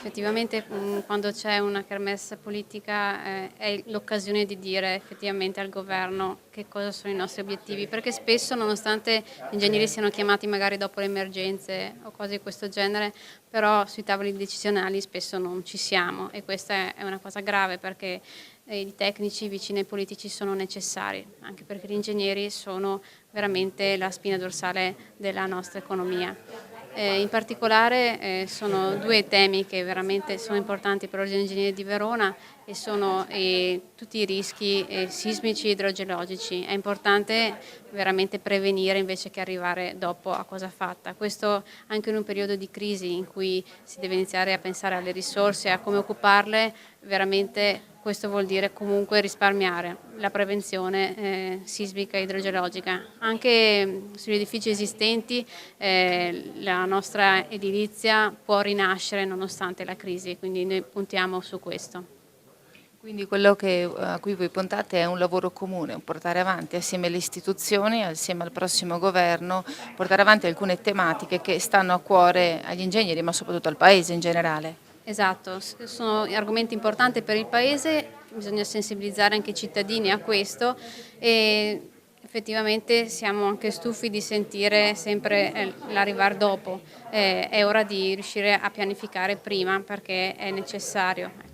effettivamente quando c'è una kermesse politica è l'occasione di dire effettivamente al governo che cosa sono i nostri obiettivi, perché spesso nonostante gli ingegneri siano chiamati magari dopo le emergenze o cose di questo genere, però sui tavoli decisionali spesso non ci siamo e questa è una cosa grave perché i tecnici vicini ai politici sono necessari, anche perché gli ingegneri sono veramente la spina dorsale della nostra economia. In particolare sono due temi che veramente sono importanti per l'Ordine degli Ingegneri di Verona e sono tutti i rischi sismici e idrogeologici. È importante veramente prevenire invece che arrivare dopo a cosa fatta. Questo anche in un periodo di crisi in cui si deve iniziare a pensare alle risorse e a come occuparle, veramente questo vuol dire comunque risparmiare la prevenzione sismica e idrogeologica. Anche sugli edifici esistenti la nostra edilizia può rinascere nonostante la crisi, quindi noi puntiamo su questo. Quindi quello a cui voi puntate è un lavoro comune, un portare avanti assieme alle istituzioni, assieme al prossimo governo, portare avanti alcune tematiche che stanno a cuore agli ingegneri, ma soprattutto al Paese in generale. Esatto, sono argomenti importanti per il Paese, bisogna sensibilizzare anche i cittadini a questo e effettivamente siamo anche stufi di sentire sempre l'arrivare dopo, è ora di riuscire a pianificare prima perché è necessario.